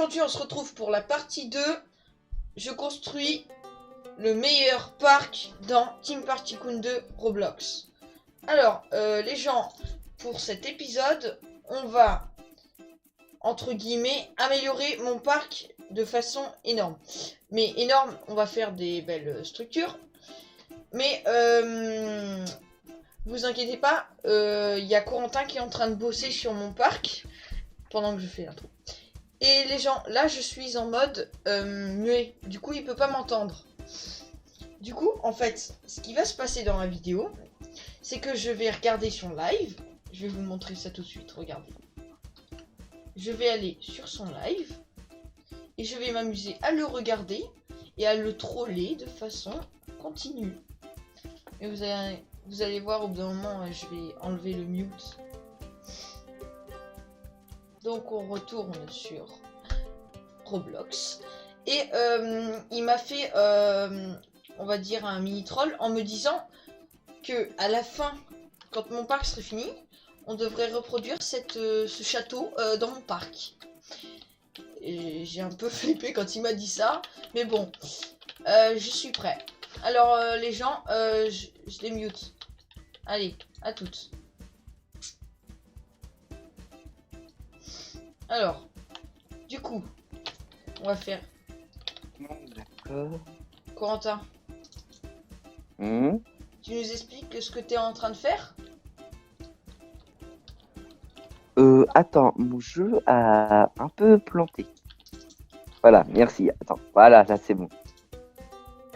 aujourd'hui on se retrouve pour la partie 2. Je construis le meilleur parc dans Team Park Tycoon 2 Roblox. Alors les gens, pour cet épisode, on va entre guillemets améliorer mon parc de façon énorme. Mais énorme, on va faire des belles structures. Mais vous inquiétez pas, il y a Corentin qui est en train de bosser sur mon parc pendant que je fais l'intro. Et les gens, là je suis en mode muet, du coup il peut pas m'entendre. Du coup, en fait, ce qui va se passer dans la vidéo, c'est que je vais regarder son live. Je vais vous montrer ça tout de suite, regardez. Je vais aller sur son live et je vais m'amuser à le regarder et à le troller de façon continue. Et vous allez voir au bout d'un moment, je vais enlever le mute. Donc on retourne sur Roblox. Et il m'a fait, on va dire, un mini troll en me disant que à la fin, quand mon parc serait fini, on devrait reproduire ce château dans mon parc. Et j'ai un peu flippé quand il m'a dit ça. Mais bon, je suis prêt. Alors les gens, je les mute. Allez, à toutes. Alors, du coup, on va faire... D'accord. Corentin, tu nous expliques ce que tu es en train de faire? Attends, mon jeu a un peu planté. Voilà, merci. Attends, voilà, là c'est bon.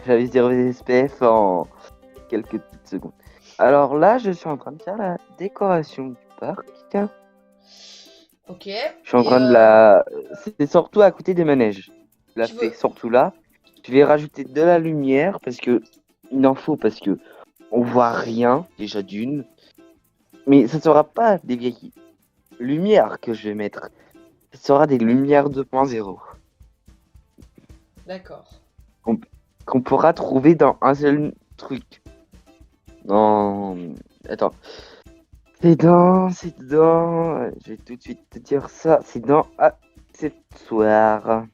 J'avais 0 SPF en quelques petites secondes. Alors là, je suis en train de faire la décoration du parc. Ok. Je suis en train de la... C'est surtout à côté des manèges. Je la Tu fais veux- surtout là. Je vais rajouter de la lumière parce que... Il en faut parce que on voit rien, déjà d'une. Mais ça sera pas des vieilles lumières que je vais mettre. Ce sera des lumières 2.0 D'accord. qu'on pourra trouver dans un seul truc. Non, attends. C'est dans... Je vais tout de suite te dire ça. C'est dans accessoires.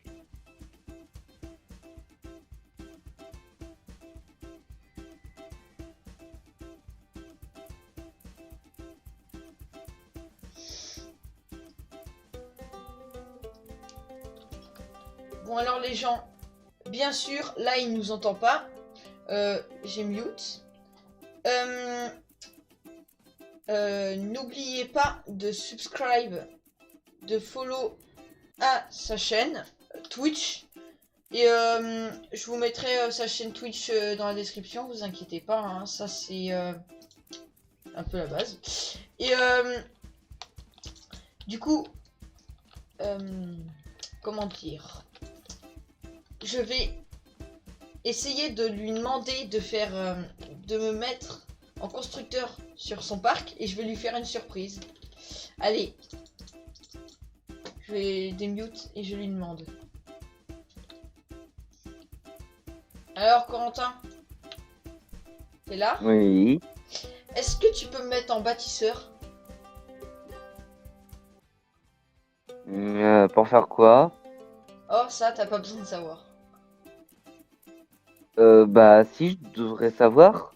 Bon alors les gens, bien sûr, là il nous entend pas. J'ai mute. N'oubliez pas de subscribe, de follow à sa chaîne Twitch. Et je vous mettrai sa chaîne Twitch dans la description, vous inquiétez pas, hein, ça c'est un peu la base. Et du coup, comment dire, je vais essayer de lui demander de faire, de me mettre en constructeur sur son parc et je vais lui faire une surprise. Allez, je vais démute et je lui demande. Alors Corentin, t'es là? Oui. Est-ce que tu peux me mettre en bâtisseur? Pour faire quoi? Oh ça t'as pas besoin de savoir. Bah si, je devrais savoir.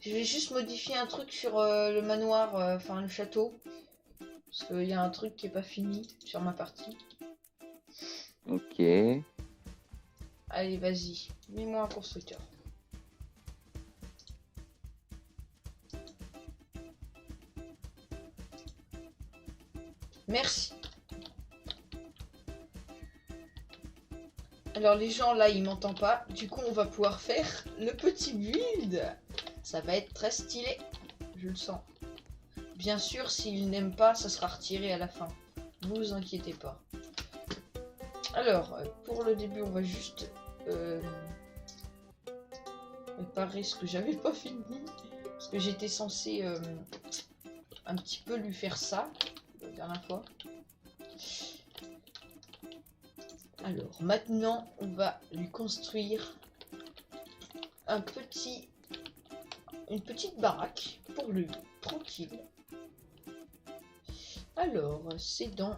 Je vais juste modifier un truc sur le manoir, enfin le château. Parce qu'il y a un truc qui est pas fini sur ma partie. Ok. Allez vas-y, mets-moi un constructeur. Merci. Alors les gens là ils m'entendent pas, du coup on va pouvoir faire le petit build. Ça va être très stylé, je le sens. Bien sûr s'il n'aime pas ça sera retiré à la fin, vous inquiétez pas. Alors pour le début on va juste réparer ce que j'avais pas fini. Parce que j'étais censé un petit peu lui faire ça la dernière fois. Alors maintenant on va lui construire une petite baraque pour lui, tranquille. Alors, c'est dans...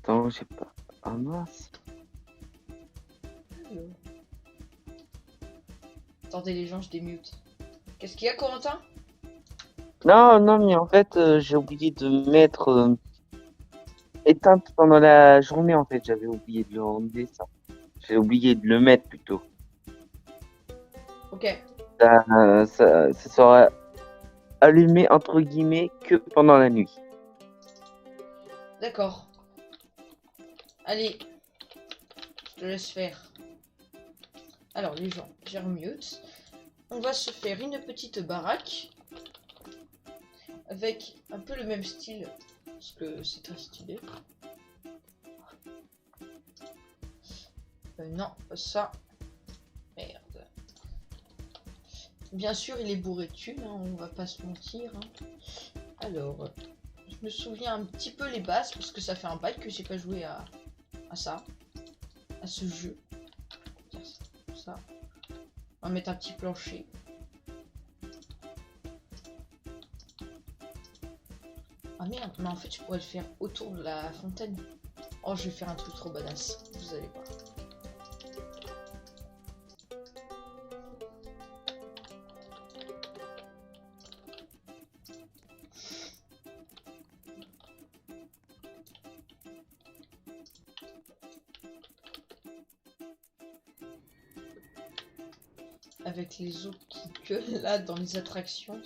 Attends, j'ai pas. Ah mince. Alors. Attendez les gens, je démute. Qu'est-ce qu'il y a, Corentin? Non, non, mais en fait, j'ai oublié de mettre éteinte pendant la journée. En fait, j'avais oublié de le enlever ça. J'ai oublié de le mettre plutôt. Ok, Ça sera allumé entre guillemets que pendant la nuit. d'accord. Allez, je te laisse faire. Alors les gens, j'ai remute. On va se faire une petite baraque. Avec un peu le même style. Parce que c'est très stylé. Non, pas ça. Merde. Bien sûr, il est bourré de thunes, hein, on va pas se mentir. Hein. Alors, je me souviens un petit peu les bases, parce que ça fait un bail que j'ai pas joué à ça. À ce jeu. Ça. On va mettre un petit plancher. Ah merde, mais en fait, je pourrais le faire autour de la fontaine. Oh, je vais faire un truc trop badass. Vous allez voir. Avec les eaux qui gueulent là dans les attractions,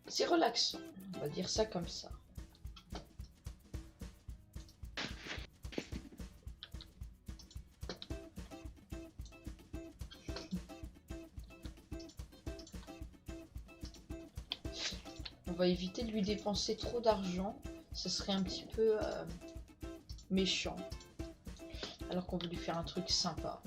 c'est relaxant. On va dire ça comme ça. On va éviter de lui dépenser trop d'argent. Ce serait un petit peu méchant. Alors qu'on veut lui faire un truc sympa.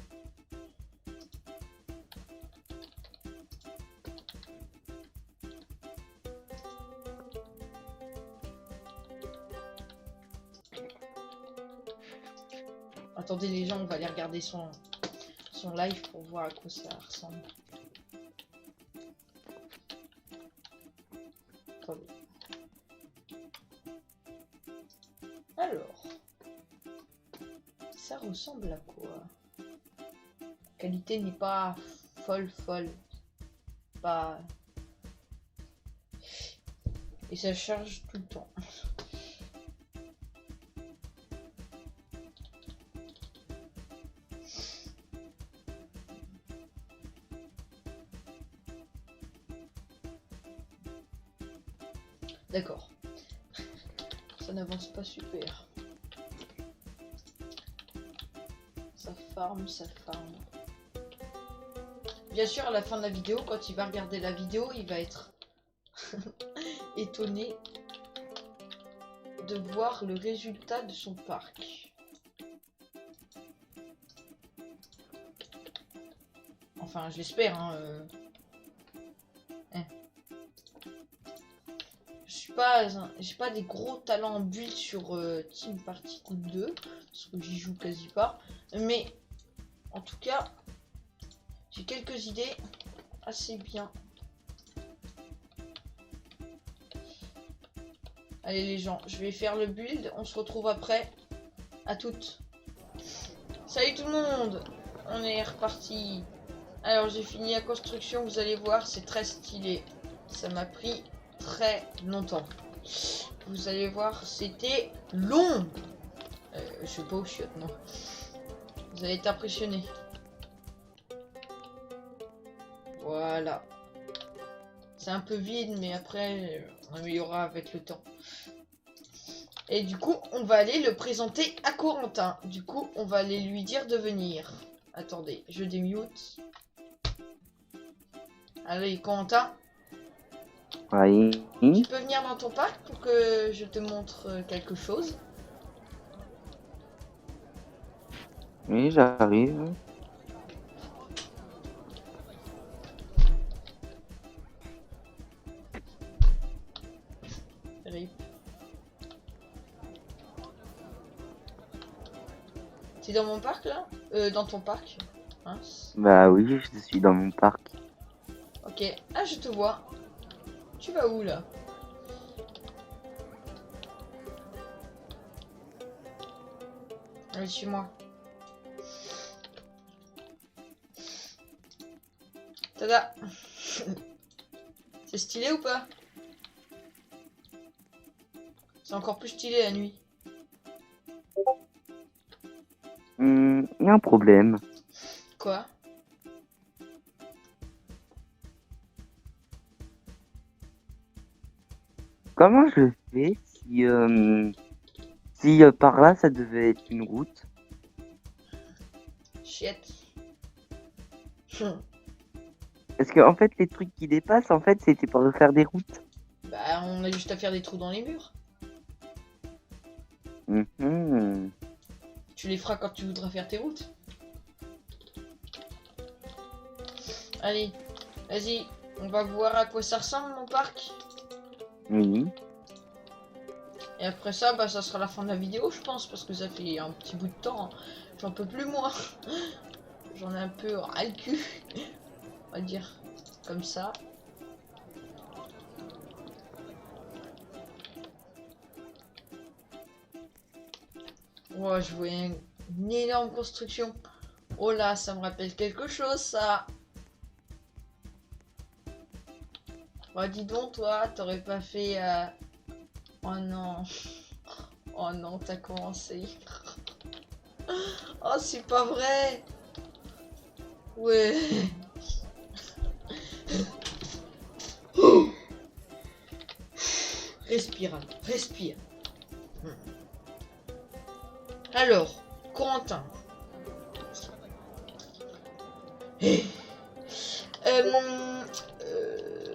Attendez les gens, on va aller regarder son live pour voir à quoi ça ressemble. Attendez. Alors, ça ressemble à quoi? La qualité n'est pas folle. Pas... Et ça charge tout le temps. D'accord. Ça n'avance pas super. Ça farm. Bien sûr, à la fin de la vidéo, quand il va regarder la vidéo, il va être étonné de voir le résultat de son parc. Enfin, je l'espère, hein. J'ai pas des gros talents en build sur Team Party 2 parce que j'y joue quasi pas, mais en tout cas j'ai quelques idées assez bien. Allez les gens, je vais faire le build, on se retrouve après. À toutes. Salut tout le monde, on est reparti. Alors j'ai fini la construction, vous allez voir, c'est très stylé. Ça m'a pris très longtemps. Vous allez voir, c'était long. Je sais pas où je suis maintenant. Vous allez être impressionnés. Voilà. C'est un peu vide, mais après, on améliorera avec le temps. Et du coup, on va aller le présenter à Corentin. Du coup, on va aller lui dire de venir. Attendez, je démute. Allez, Corentin. Oui. Tu peux venir dans ton parc pour que je te montre quelque chose. Oui, j'arrive. RIP. T'es dans mon parc là? Dans ton parc. Mince. Bah oui, je suis dans mon parc. Ok. Ok. Ah, je te vois. Tu vas où là? Allez, suis-moi. Tada. C'est stylé ou pas? C'est encore plus stylé la nuit. Il y a un problème. Quoi? Comment je fais si par là ça devait être une route? Chiette. Parce que en fait les trucs qui dépassent en fait c'était pour faire des routes. Bah, on a juste à faire des trous dans les murs. Mhm. Tu les feras quand tu voudras faire tes routes. Allez, vas-y, on va voir à quoi ça ressemble mon parc. Oui. Et après ça, bah ça sera la fin de la vidéo, je pense, parce que ça fait un petit bout de temps. J'en peux plus moi. J'en ai un peu ras le cul. On va dire comme ça. Oh, je vois une énorme construction. Oh là, ça me rappelle quelque chose, ça. Oh, dis donc, toi, t'aurais pas fait... Oh non. Oh non, t'as commencé. Oh, c'est pas vrai. Ouais. Respire, respire. Alors, Corentin.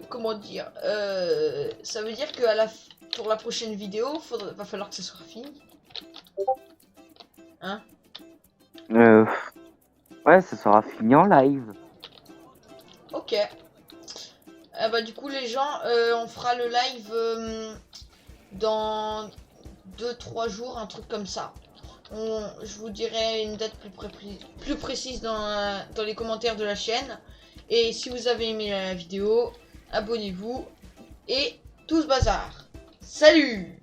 Comment dire, ça veut dire que pour la prochaine vidéo, va falloir que ça soit fini. Hein? Ouais, ça sera fini en live. Ok. Bah du coup les gens, on fera le live dans 2-3 jours, un truc comme ça. Je vous dirai une date plus précise dans les commentaires de la chaîne. Et si vous avez aimé la vidéo, abonnez-vous et tout ce bazar. Salut!